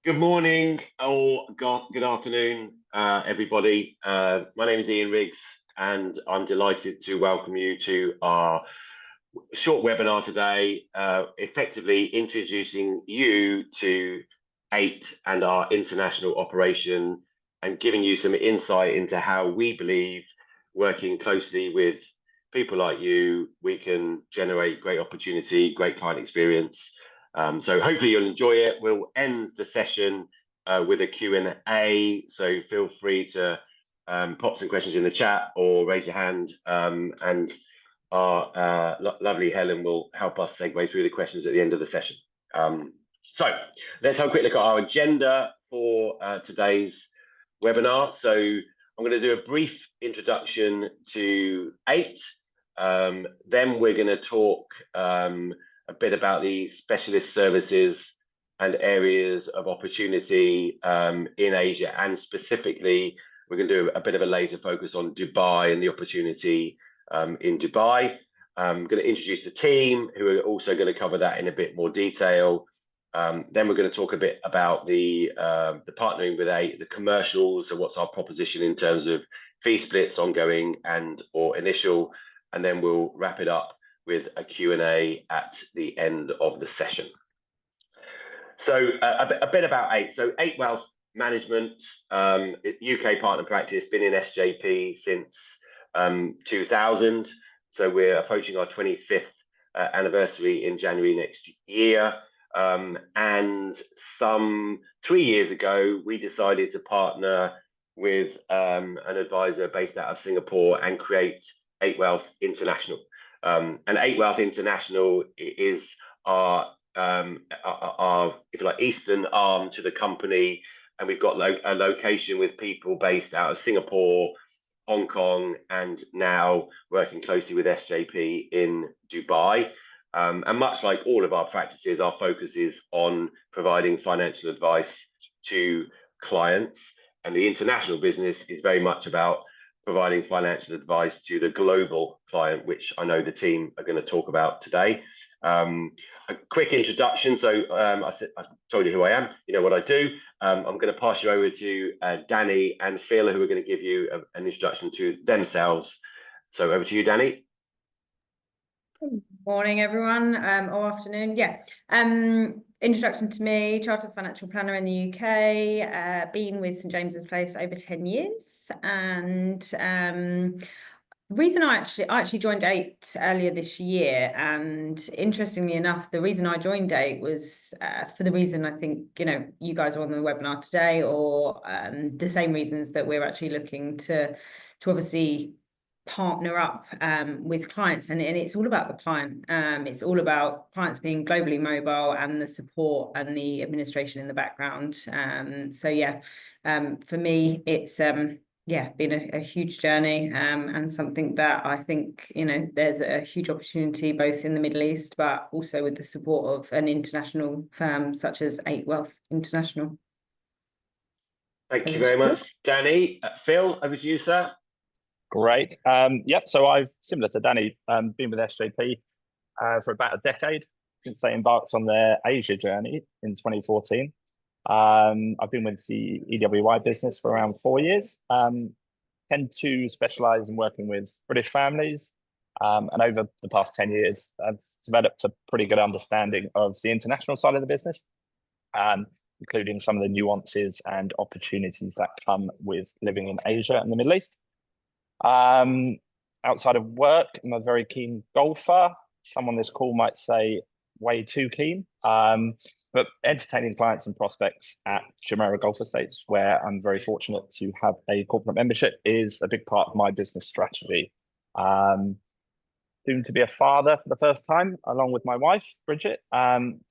Good morning or good afternoon, everybody. My name is Ian Riggs, and I'm delighted to welcome you to our short webinar today, effectively introducing you to 8 and our international operation and giving you some insight into how we believe working closely with people like you, we can generate great opportunity, great client experience. So hopefully you'll enjoy it. We'll end the session with a Q&A, so feel free to pop some questions in the chat or raise your hand, and our lovely Helen will help us segue through the questions at the end of the session. So let's have a quick look at our agenda for today's webinar. So I'm going to do a brief introduction to 8. Then we're going to talk a bit about the specialist services and areas of opportunity in Asia, and specifically we're going to do a bit of a laser focus on Dubai and the opportunity in Dubai. I'm going to introduce the team who are also going to cover that in a bit more detail. Then we're going to talk a bit about the partnering with 8, the commercials, so what's our proposition in terms of fee splits, ongoing and or initial, and then we'll wrap it up with a Q&A at the end of the session. So a bit about 8. So 8 Wealth Management, UK partner practice, been in SJP since 2000. So we're approaching our 25th anniversary in January next year. And some 3 years ago, we decided to partner with an advisor based out of Singapore and create 8 Wealth International. And 8 Wealth International is our if you like, eastern arm to the company, and we've got a location with people based out of Singapore, Hong Kong, and now working closely with SJP in Dubai. And much like all of our practices, our focus is on providing financial advice to clients, and the international business is very much about providing financial advice to the global client, which I know the team are going to talk about today. A quick introduction. So I told you who I am, you know what I do. I'm going to pass you over to Danny and Phil, who are going to give you an introduction to themselves. So over to you, Danny. Good morning, everyone, or afternoon. Introduction to me: chartered financial planner in the UK, been with St James's Place over 10 years, and the reason I actually joined 8 earlier this year, and interestingly enough, the reason I joined 8 was for the reason I think you guys are on the webinar today, or the same reasons that we're actually looking to obviously partner up with clients, and it's all about the client. It's all about clients being globally mobile and the support and the administration in the background. For me, it's been a huge journey, and something that I think there's a huge opportunity both in the Middle East, but also with the support of an international firm such as 8 Wealth International. Thank you very much, Danny. Phil, over to you, sir. Great. So I've, similar to Danny, been with SJP for about a decade since they embarked on their Asia journey in 2014. I've been with the EWI business for around 4 years. Tend to specialise in working with British families, and over the past 10 years, I've developed a pretty good understanding of the international side of the business, including some of the nuances and opportunities that come with living in Asia and the Middle East. Outside of work, I'm a very keen golfer. Some on this call might say way too keen, but entertaining clients and prospects at Jumeirah Golf Estates, where I'm very fortunate to have a corporate membership, is a big part of my business strategy. Soon to be a father for the first time, along with my wife, Bridget,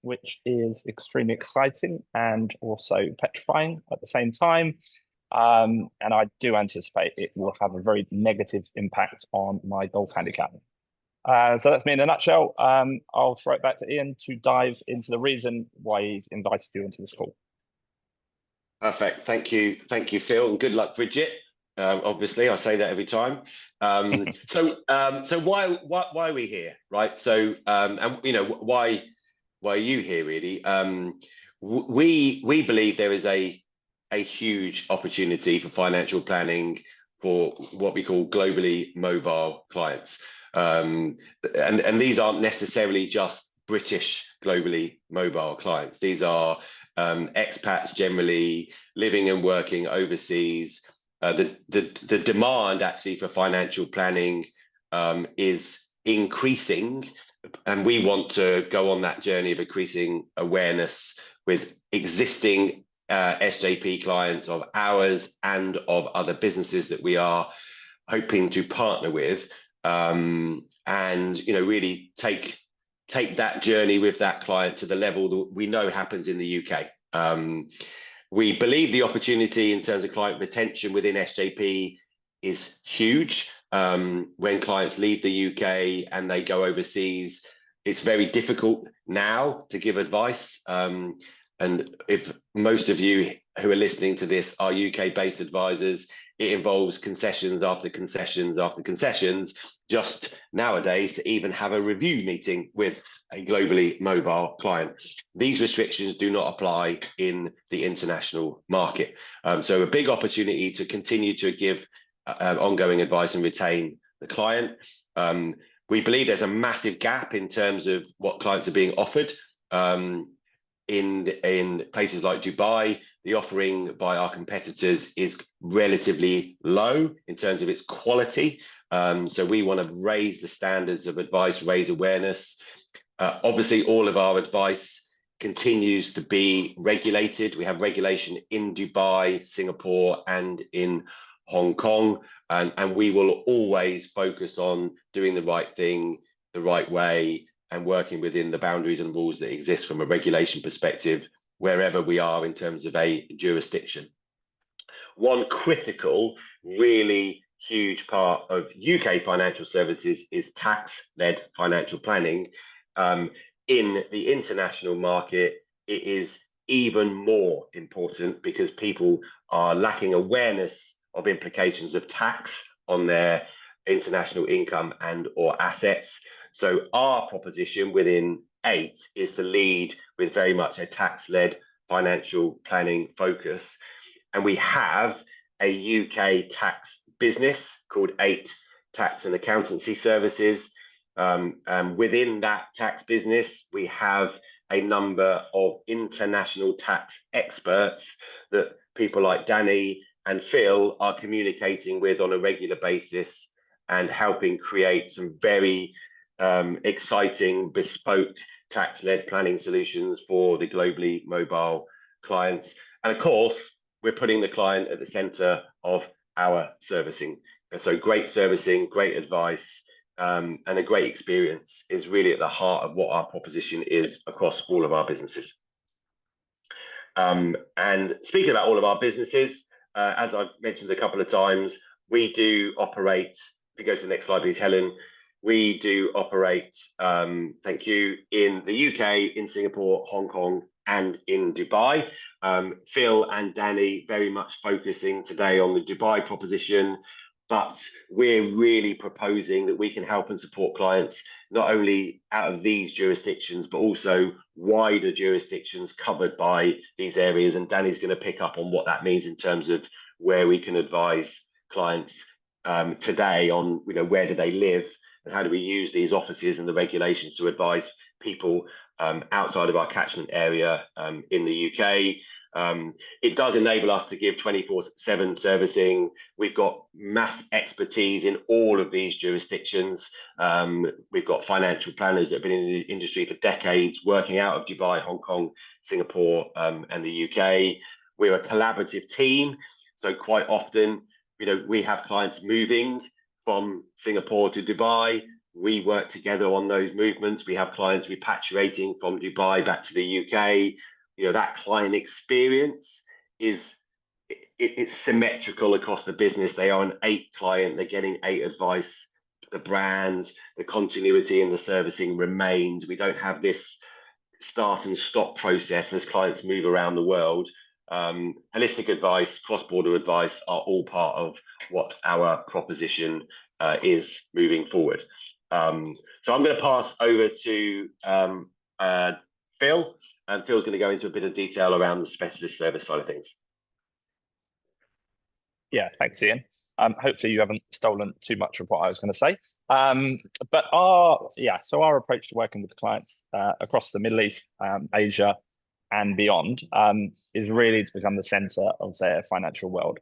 which is extremely exciting and also petrifying at the same time. And I do anticipate it will have a very negative impact on my golf handicap. So that's me in a nutshell. I'll throw it back to Ian to dive into the reason why he's invited you into this call. Perfect. Thank you, Phil, and good luck, Bridget. Obviously, I say that every time. So why are we here, right? So and why are you here really? we believe there is a huge opportunity for financial planning for what we call globally mobile clients. And these aren't necessarily just British globally mobile clients. These are expats generally living and working overseas. The demand actually for financial planning is increasing, and we want to go on that journey of increasing awareness with existing SJP clients of ours and of other businesses that we are hoping to partner with, and really take that journey with that client to the level that we know happens in the UK. We believe the opportunity in terms of client retention within SJP is huge. When clients leave the UK and they go overseas, it's very difficult now to give advice. And if most of you who are listening to this are UK-based advisors, it involves concessions after concessions after concessions just nowadays to even have a review meeting with a globally mobile client. These restrictions do not apply in the international market. So a big opportunity to continue to give ongoing advice and retain the client. We believe there's a massive gap in terms of what clients are being offered. In places like Dubai, the offering by our competitors is relatively low in terms of its quality. So we want to raise the standards of advice, raise awareness. Obviously, all of our advice continues to be regulated. We have regulation in Dubai, Singapore, and in Hong Kong, and we will always focus on doing the right thing the right way and working within the boundaries and rules that exist from a regulation perspective, wherever we are in terms of a jurisdiction. One critical, really huge part of UK financial services is tax-led financial planning. In the international market, it is even more important because people are lacking awareness of implications of tax on their international income and or assets. So our proposition within 8 is to lead with very much a tax-led financial planning focus. And we have a UK tax business called 8 Tax and Accountancy Services. And within that tax business, we have a number of international tax experts that people like Danny and Phil are communicating with on a regular basis and helping create some very exciting bespoke tax-led planning solutions for the globally mobile clients. And of course, we're putting the client at the center of our servicing. And so great servicing, great advice, and a great experience is really at the heart of what our proposition is across all of our businesses. And speaking about all of our businesses, as I've mentioned a couple of times, we do operate, if you go to the next slide, please, Helen, we do operate, thank you, in the UK, in Singapore, Hong Kong, and in Dubai. Phil and Danny very much focusing today on the Dubai proposition, but we're really proposing that we can help and support clients not only out of these jurisdictions, but also wider jurisdictions covered by these areas. And Danny's going to pick up on what that means in terms of where we can advise clients today on, where do they live and how do we use these offices and the regulations to advise people outside of our catchment area in the UK. It does enable us to give 24/7 servicing. We've got mass expertise in all of these jurisdictions. We've got financial planners that have been in the industry for decades, working out of Dubai, Hong Kong, Singapore, and the UK. We're a collaborative team. So quite often, we have clients moving from Singapore to Dubai. We work together on those movements. We have clients repatriating from Dubai back to the UK. That client experience it's symmetrical across the business. They are an 8 client, they're getting 8 advice. The brand, the continuity and the servicing remains. We don't have this start and stop process as clients move around the world. Holistic advice, cross-border advice are all part of what our proposition is moving forward. So I'm going to pass over to Phil, and Phil's going to go into a bit of detail around the specialist service side of things. Yeah, thanks, Ian. Hopefully you haven't stolen too much of what I was going to say. But our approach to working with clients across the Middle East, Asia, and beyond is really to become the center of their financial world.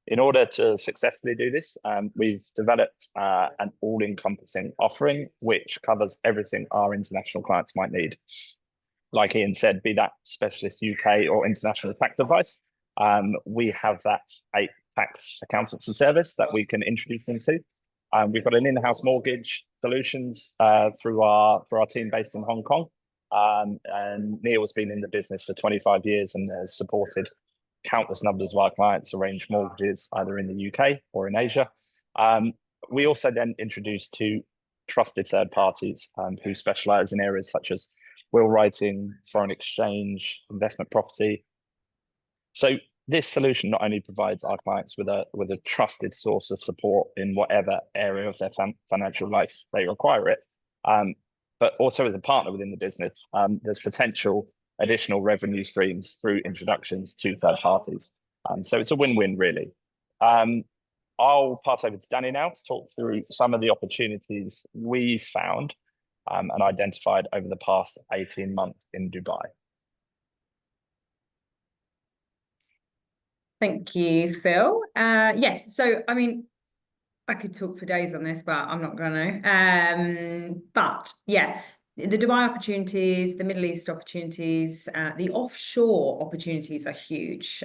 In order to successfully do this, we've developed an all-encompassing offering which covers everything our international clients might need. Like Ian said, be that specialist UK or international tax advice, we have that tax accountancy service that we can introduce them to. We've got an in-house mortgage solutions through our team based in Hong Kong. And Neil's been in the business for 25 years and has supported countless numbers of our clients arrange mortgages either in the UK or in Asia. We also then introduced two trusted third parties who specialize in areas such as will writing, foreign exchange, investment property. So this solution not only provides our clients with a trusted source of support in whatever area of their financial life they require it, but also as a partner within the business, there's potential additional revenue streams through introductions to third parties. So it's a win-win, really. I'll pass over to Danny now to talk through some of the opportunities we found and identified over the past 18 months in Dubai. Thank you, Phil. Yes, so I mean, I could talk for days on this, but I'm not going to. But yeah, the Dubai opportunities, the Middle East opportunities, the offshore opportunities are huge.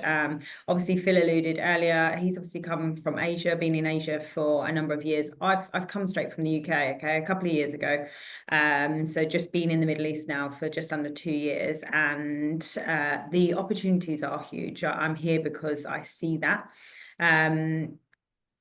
Obviously, Phil alluded earlier, he's obviously come from Asia, been in Asia for a number of years. I've come straight from the UK, okay, a couple of years ago. So just been in the Middle East now for just under 2 years, and the opportunities are huge. I'm here because I see that.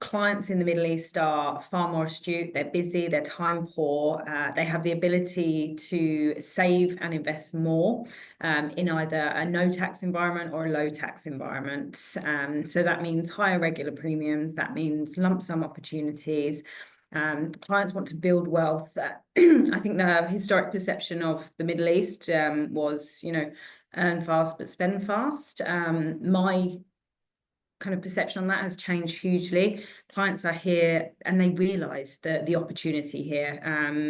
Clients in the Middle East are far more astute, they're busy, they're time poor, they have the ability to save and invest more in either a no tax environment or a low tax environment. So that means higher regular premiums, that means lump sum opportunities. Clients want to build wealth. I think the historic perception of the Middle East was, you know, earn fast but spend fast. My kind of perception on that has changed hugely. Clients are here and they realise the opportunity here,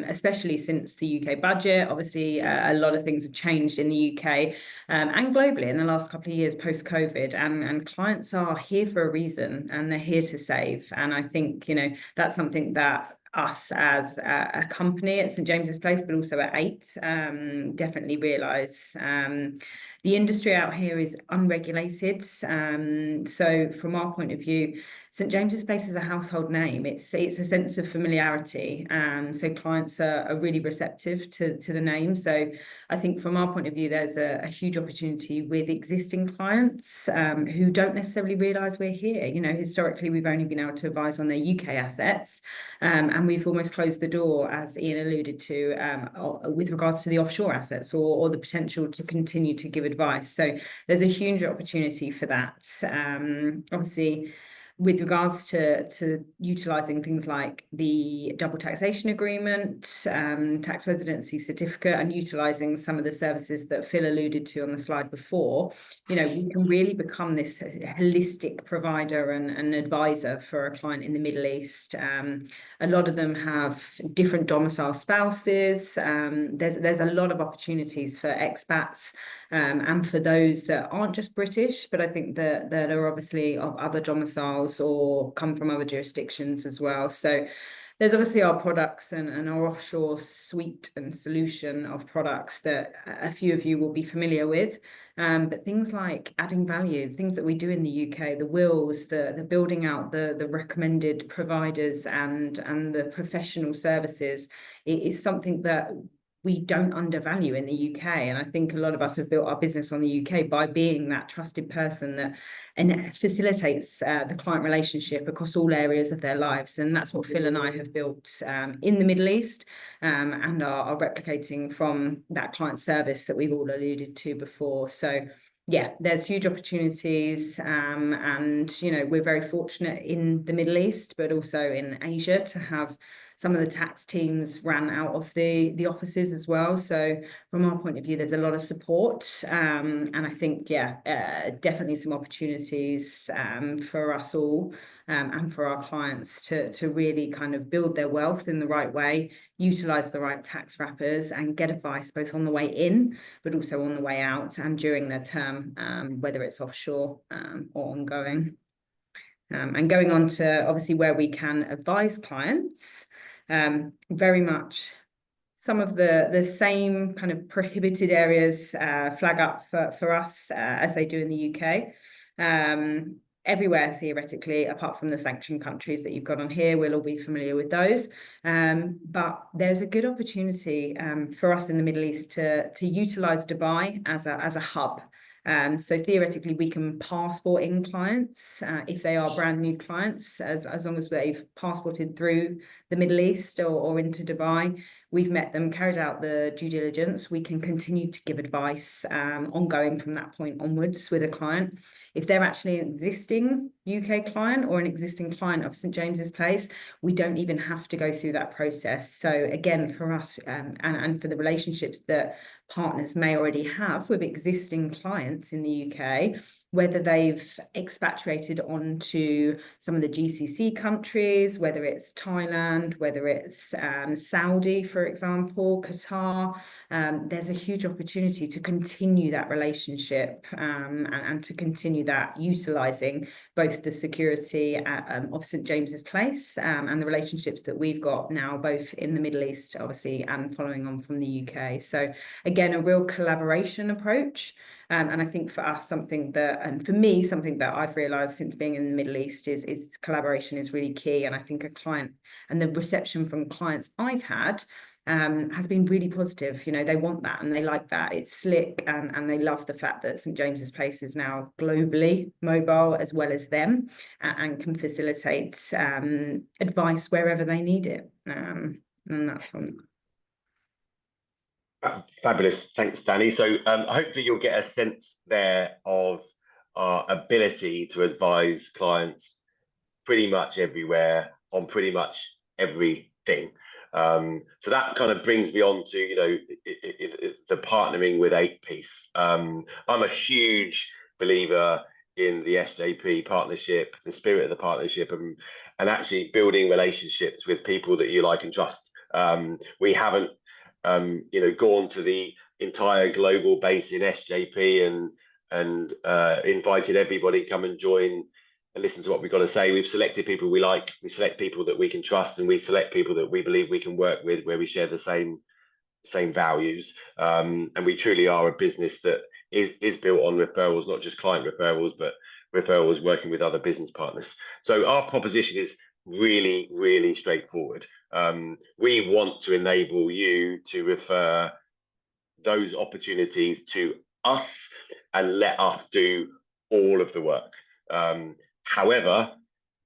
especially since the UK budget. Obviously, a lot of things have changed in the UK and globally in the last couple of years post-COVID, and clients are here for a reason and they're here to save. And I think, you know, that's something that us as a company at St James's Place, but also at 8, definitely realise. The industry out here is unregulated. So from our point of view, St James's Place is a household name. It's a sense of familiarity. So clients are really receptive to the name. So I think from our point of view, there's a huge opportunity with existing clients who don't necessarily realise we're here. You know, historically, we've only been able to advise on their UK assets, and we've almost closed the door, as Ian alluded to, with regards to the offshore assets or the potential to continue to give advice. So there's a huge opportunity for that. Obviously, with regards to utilising things like the double taxation agreement, tax residency certificate, and utilising some of the services that Phil alluded to on the slide before, you know, we can really become this holistic provider and advisor for a client in the Middle East. A lot of them have different domicile spouses. There's a lot of opportunities for expats and for those that aren't just British, but I think that are obviously of other domiciles or come from other jurisdictions as well. So there's obviously our products and our offshore suite and solution of products that a few of you will be familiar with. But things like adding value, things that we do in the UK, the wills, the building out the recommended providers and the professional services, it is something that we don't undervalue in the UK. And I think a lot of us have built our business on the UK by being that trusted person that facilitates the client relationship across all areas of their lives. And that's what Phil and I have built in the Middle East and are replicating from that client service that we've all alluded to before. So yeah, there's huge opportunities, and you know, we're very fortunate in the Middle East, but also in Asia to have some of the tax teams ran out of the offices as well. So from our point of view, there's a lot of support, and I think, definitely some opportunities for us all and for our clients to really kind of build their wealth in the right way, utilize the right tax wrappers, and get advice both on the way in, but also on the way out and during their term, whether it's offshore or ongoing. And going on to obviously where we can advise clients, very much some of the same kind of prohibited areas flag up for us as they do in the UK. Everywhere theoretically, apart from the sanctioned countries that you've got on here, we'll all be familiar with those. But there's a good opportunity for us in the Middle East to utilize Dubai as a hub. So theoretically, we can passport in clients if they are brand new clients, as long as they've passported through the Middle East or into Dubai. We've met them, carried out the due diligence. We can continue to give advice ongoing from that point onwards with a client. If they're actually an existing UK client or an existing client of St James's Place, we don't even have to go through that process. So again, for us and for the relationships that partners may already have with existing clients in the UK, whether they've expatriated onto some of the GCC countries, whether it's Thailand, whether it's Saudi, for example, Qatar, there's a huge opportunity to continue that relationship and to continue that utilising both the security of St James's Place and the relationships that we've got now, both in the Middle East, obviously, and following on from the UK. So again, a real collaboration approach. And I think for us, something that, and for me, something that I've realised since being in the Middle East is collaboration is really key. And I think a client and the reception from clients I've had has been really positive. You know, they want that and they like that. It's slick and they love the fact that St James's Place is now globally mobile as well as them and can facilitate advice wherever they need it. And that's from. Fabulous. Thanks, Danny. So hopefully you'll get a sense there of our ability to advise clients pretty much everywhere on pretty much everything. So that kind of brings me on to, you know, the partnering with 8 piece. I'm a huge believer in the SJP partnership, the spirit of the partnership, and actually building relationships with people that you like and trust. We haven't gone to the entire global base in SJP and invited everybody come and join and listen to what we've got to say. We've selected people we like, we select people that we can trust, and we select people that we believe we can work with, where we share the same values. And we truly are a business that is built on referrals, not just client referrals, but referrals working with other business partners. So our proposition is really, really straightforward. We want to enable you to refer those opportunities to us and let us do all of the work. However,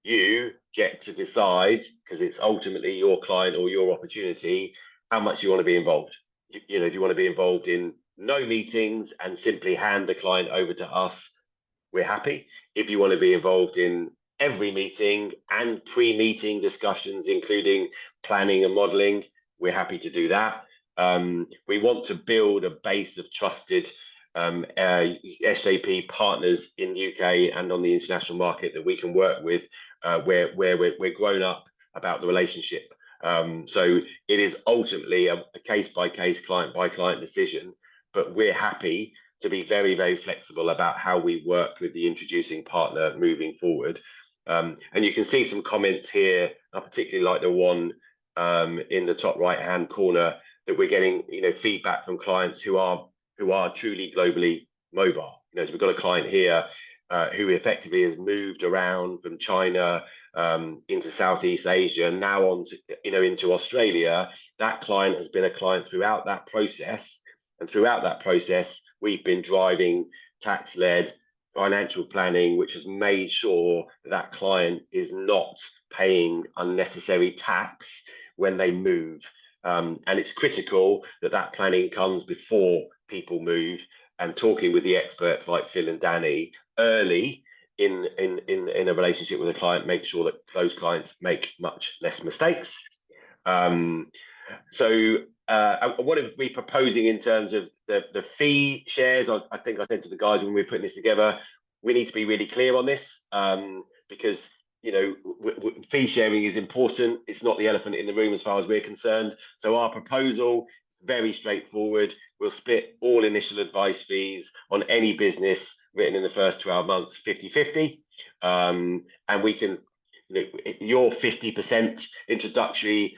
you get to decide, because it's ultimately your client or your opportunity, how much you want to be involved. You know, do you want to be involved in no meetings and simply hand the client over to us? We're happy. If you want to be involved in every meeting and pre-meeting discussions, including planning and modeling, we're happy to do that. We want to build a base of trusted SJP partners in UK and on the international market that we can work with, where we're grown up about the relationship. So it is ultimately a case-by-case, client-by-client decision, but we're happy to be very, very flexible about how we work with the introducing partner moving forward. And you can see some comments here. I particularly like the one in the top right-hand corner, that we're getting, you know, feedback from clients who are truly globally mobile. You know, so we've got a client here who effectively has moved around from China into Southeast Asia, and now on to, you know, into Australia. That client has been a client throughout that process, and throughout that process, we've been driving tax-led financial planning, which has made sure that client is not paying unnecessary tax when they move. And it's critical that planning comes before people move, and talking with the experts like Phil and Danny early in a relationship with a client, make sure that those clients make much less mistakes. What are we proposing in terms of the fee shares? I think I said to the guys when we were putting this together, we need to be really clear on this, because fee sharing is important. It's not the elephant in the room as far as we're concerned. So our proposal, very straightforward. We'll split all initial advice fees on any business written in the first 12 months 50-50, and we can, your 50% introductory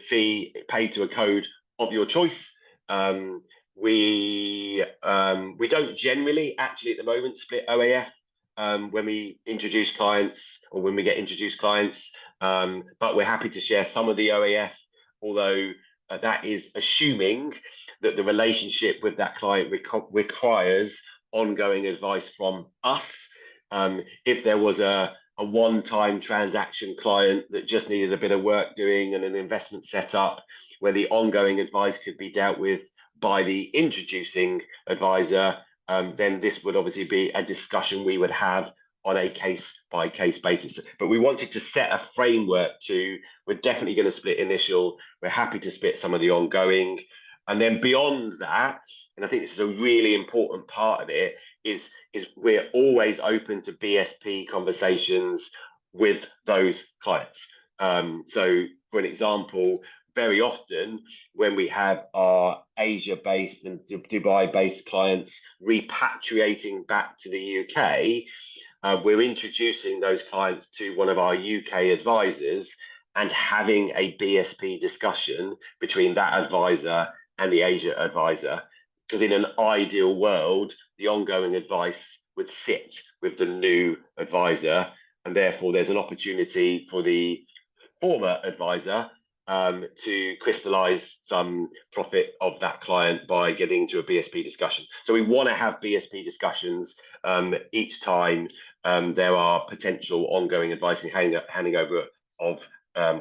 fee paid to a code of your choice. We don't generally actually at the moment split OAF when we introduce clients or when we get introduced clients, but we're happy to share some of the OAF, although that is assuming that the relationship with that client requires ongoing advice from us. If there was a one-time transaction client that just needed a bit of work doing and an investment set up where the ongoing advice could be dealt with by the introducing advisor, then this would obviously be a discussion we would have on a case-by-case basis. But we wanted to set a framework we're definitely going to split initial, we're happy to split some of the ongoing, and then beyond that, and I think this is a really important part of it, is we're always open to BSP conversations with those clients. So for an example, very often when we have our Asia-based and Dubai-based clients repatriating back to the UK, we're introducing those clients to one of our UK advisors and having a BSP discussion between that advisor and the Asia advisor. Because in an ideal world, the ongoing advice would sit with the new advisor, and therefore there's an opportunity for the former advisor to crystallize some profit of that client by getting into a BSP discussion. So we want to have BSP discussions each time there are potential ongoing advice and handing over of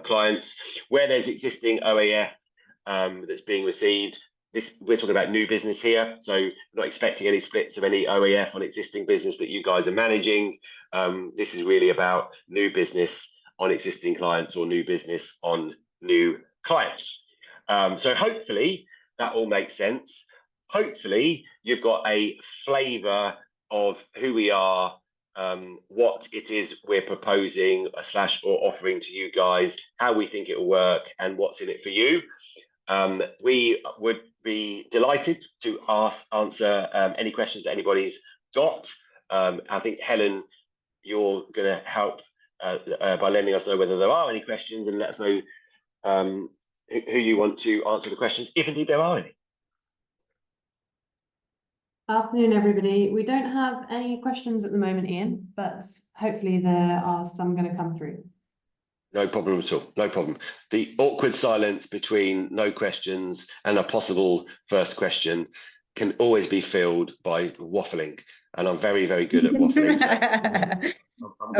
clients. Where there's existing OAF that's being received, we're talking about new business here, so we're not expecting any splits of any OAF on existing business that you guys are managing. This is really about new business on existing clients or new business on new clients. So hopefully that all makes sense. Hopefully you've got a flavour of who we are, what it is we're proposing / or offering to you guys, how we think it will work, and what's in it for you. We would be delighted to answer any questions that anybody's got. I think, Helen, you're going to help by letting us know whether there are any questions, and let us know who you want to answer the questions, if indeed there are any. Afternoon, everybody. We don't have any questions at the moment, Ian, but hopefully there are some going to come through. No problem at all. No problem. The awkward silence between no questions and a possible first question can always be filled by waffling, and I'm very, very good at waffling. So I'm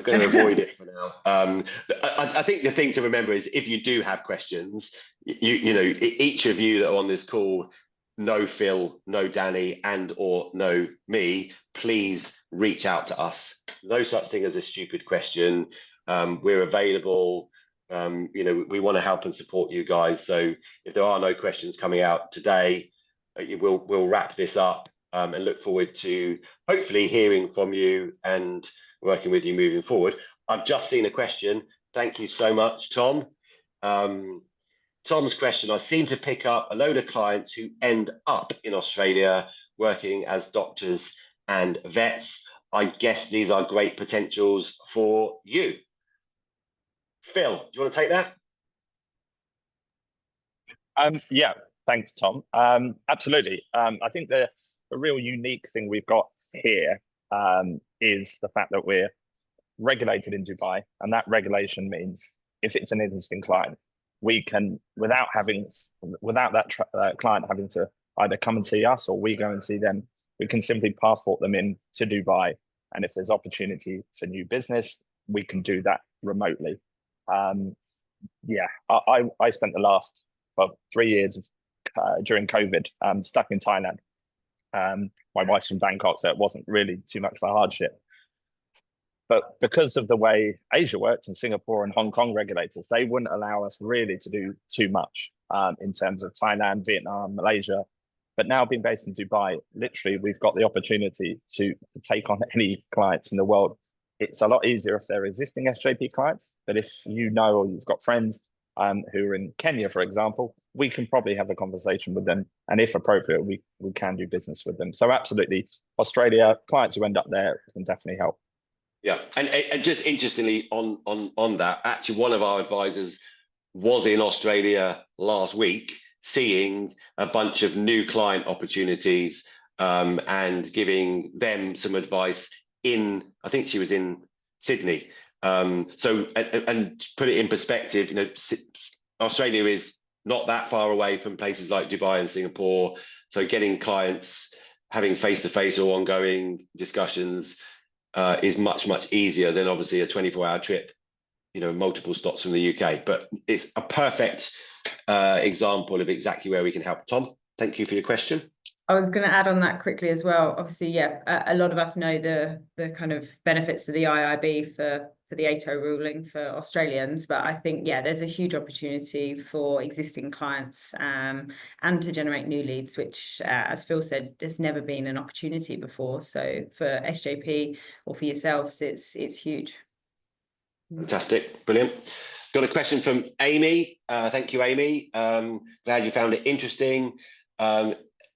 going to avoid it for now. I think the thing to remember is if you do have questions, each of you that are on this call know Phil, know Danny, and or know me, please reach out to us. No such thing as a stupid question. We're available. We want to help and support you guys. So if there are no questions coming out today, we'll wrap this up and look forward to hopefully hearing from you and working with you moving forward. I've just seen a question. Thank you so much, Tom. Tom's question: I seem to pick up a load of clients who end up in Australia working as doctors and vets. I guess these are great potentials for you. Phil, do you want to take that? Yeah, thanks, Tom. Absolutely. I think the real unique thing we've got here is the fact that we're regulated in Dubai, and that regulation means if it's an existing client, we can, without that client having to either come and see us or we go and see them, we can simply passport them in to Dubai. And if there's opportunity for new business, we can do that remotely. Yeah, I spent the last 3 years during COVID stuck in Thailand. My wife's from Bangkok, so it wasn't really too much of a hardship. But because of the way Asia works and Singapore and Hong Kong regulators, they wouldn't allow us really to do too much in terms of Thailand, Vietnam, Malaysia. But now being based in Dubai, literally, we've got the opportunity to take on any clients in the world. It's a lot easier if they're existing SJP clients, but if you know or you've got friends who are in Kenya, for example, we can probably have a conversation with them. And if appropriate, we can do business with them. So absolutely, Australia, clients who end up there can definitely help. Yeah, and just interestingly on that, actually one of our advisors was in Australia last week, seeing a bunch of new client opportunities and giving them some advice I think she was in Sydney. So and put it in perspective, you know, Australia is not that far away from places like Dubai and Singapore. So getting clients, having face-to-face or ongoing discussions is much easier than obviously a 24-hour trip, you know, multiple stops from the UK. But it's a perfect example of exactly where we can help. Tom, thank you for your question. I was going to add on that quickly as well. Obviously, yeah, a lot of us know the kind of benefits of the IIB for the ATO ruling for Australians, but I think, yeah, there's a huge opportunity for existing clients and to generate new leads, which, as Phil said, there's never been an opportunity before. So for SJP or for yourselves, it's huge. Fantastic, brilliant. Got a question from Amy. Thank you, Amy. Glad you found it interesting.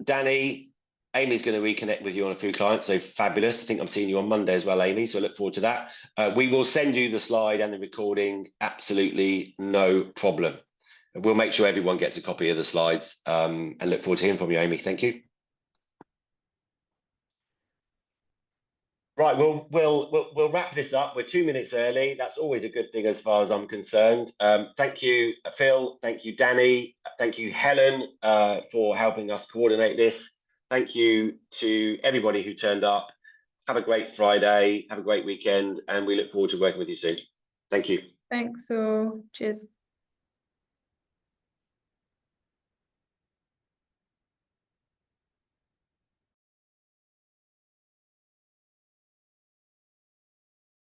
Danny, Amy's going to reconnect with you on a few clients, so fabulous. I think I'm seeing you on Monday as well, Amy, so I look forward to that. We will send you the slide and the recording, absolutely no problem. We'll make sure everyone gets a copy of the slides and look forward to hearing from you, Amy. Thank you. Right, we'll wrap this up. We're 2 minutes early. That's always a good thing as far as I'm concerned. Thank you, Phil. Thank you, Danny. Thank you, Helen, for helping us coordinate this. Thank you to everybody who turned up. Have a great Friday. Have a great weekend, and we look forward to working with you soon. Thank you. Thanks all. Cheers.